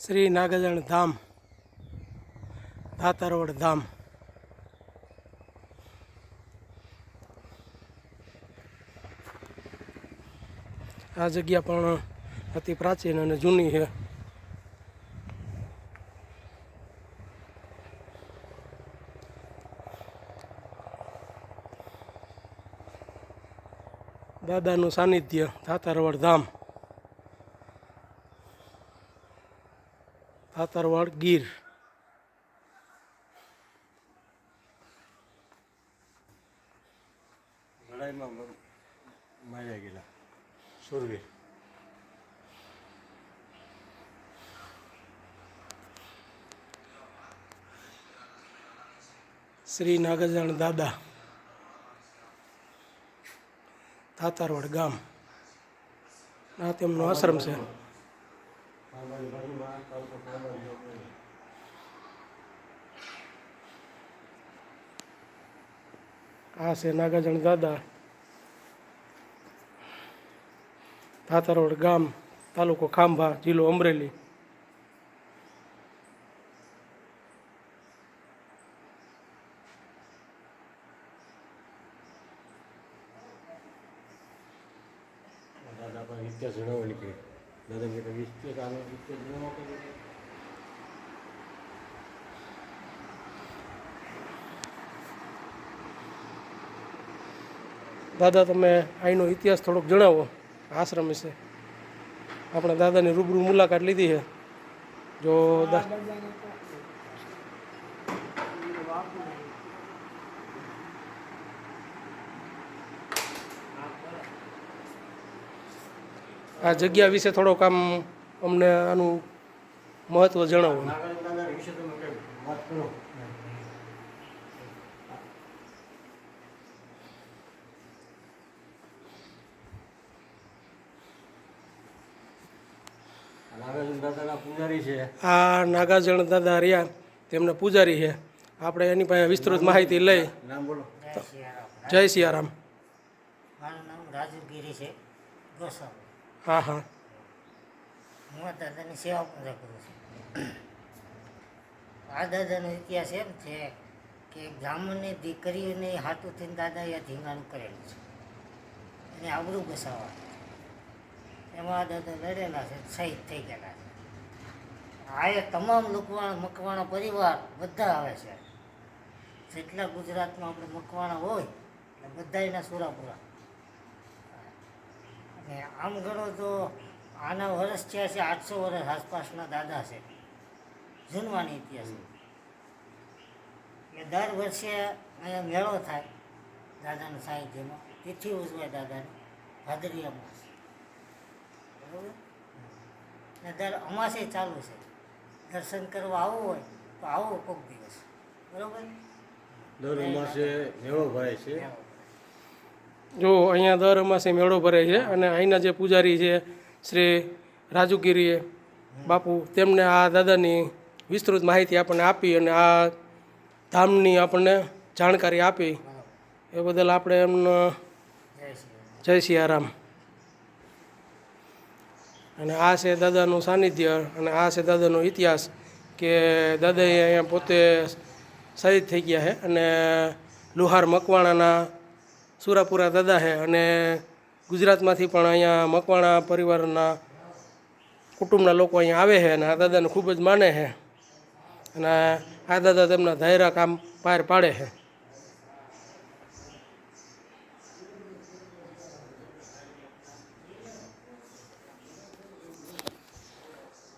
શ્રી નાગાજણ ધામ, ધાતરવડ ધામ. આ જગ્યા પણ અતિ પ્રાચીન અને જૂની છે. દાદાનું સાનિધ્ય, ધાતરવડ ધામ, ધાતરવડ ગીર. લડાઈમાં માર્યા ગયેલા સુરવીર. શ્રી નાગાજણ દાદા, ધાતરવડ ગામ. આ તેમનો આશ્રમ છે. આ છે નાગાજણ દાદા, ધાતરવડ ગામ, તાલુકો ખાંભા, જિલ્લો અમરેલી. દાદા પર ઇતિહાસ જણાવવાની કે દાદા કે ઇતિહાસ આનો ઇતિહાસ જણાવવા. દાદા, તમે અહીંનો ઇતિહાસ થોડોક જણાવો આશ્રમ વિશે. આપણે દાદાની રૂબરૂ મુલાકાત લીધી છે. જો આ જગ્યા વિશે થોડોક આમ અમને આનું મહત્વ જણાવો. દાદા વિશે તમે કઈ વાત કરો. નાગાર્જુન દાદાના પૂજારી છે. આ નાગાજણ દાદા રહ્યા, તેમના પૂજારી છે. આપણે એની પાસે વિસ્તૃત માહિતી લઈ. નામ બોલો. જય સિયારામ. મારું નામ રાજુગીરી છે, ગોસાવ. હા હા. હું આ દાદાની સેવા પૂજા કરું છું. આ દાદાનો ઇતિહાસ એમ છે કે બ્રાહ્મણની દીકરીઓને હાથું થઈને દાદાએ ધીંગાણું કરેલું છે. એને આબરૂ બસાવવા એમાં આ દાદા લડેલા છે, શહીદ થઈ ગયેલા છે. આ એ તમામ મકવાણા પરિવાર બધા આવે છે. જેટલા ગુજરાતમાં આપણે મકવાણા હોય એટલે બધા એના સુરાપુરા. અને આમ ગણો તો આના વર્ષ થયા છે 800 વર્ષ આસપાસના દાદા છે. જૂનવાની ઇતિહાસ. એટલે દર વર્ષે અહીંયા મેળો થાય દાદાના સાહિત્યમાં. તિથિ ઉજવાય દાદાની ભાદરવી અમાસ. બરાબર ને દર અમાસે ચાલુ છે. દર્શન કરવા આવવું હોય તો આવો કોઈક દિવસ. બરાબર. દર માસે મેળો ભરાય છે. જો અહીંયા દર અમાસે મેળો ભરે છે અને અહીંના જે પૂજારી છે શ્રી રાજુગીરીએ બાપુ, તેમને આ દાદાની વિસ્તૃત માહિતી આપણને આપી અને આ ધામની આપણને જાણકારી આપી. એ બદલ આપણે એમનો જય સિયારામ. અને આ છે દાદાનું સાનિધ્ય અને આ છે દાદાનો ઇતિહાસ કે દાદાએ અહીંયા પોતે શહીદ થઈ ગયા છે અને લુહાર મકવાણાના સુરાપુરા દાદા છે. અને ગુજરાતમાંથી પણ અહીંયા મકવાણા પરિવારના કુટુંબના લોકો અહીંયા આવે છે અને આ દાદાને ખૂબ જ માને છે. અને આ દાદા તેમના ધાયરા કામ પાર પાડે છે.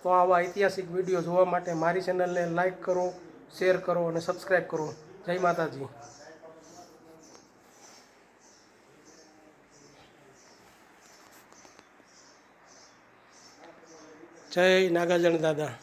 તો આવા ઐતિહાસિક વિડીયો જોવા માટે મારી ચેનલને લાઈક કરો, શેર કરો અને સબસ્ક્રાઈબ કરો. જય માતાજી. જય નાગાજણ દાદા.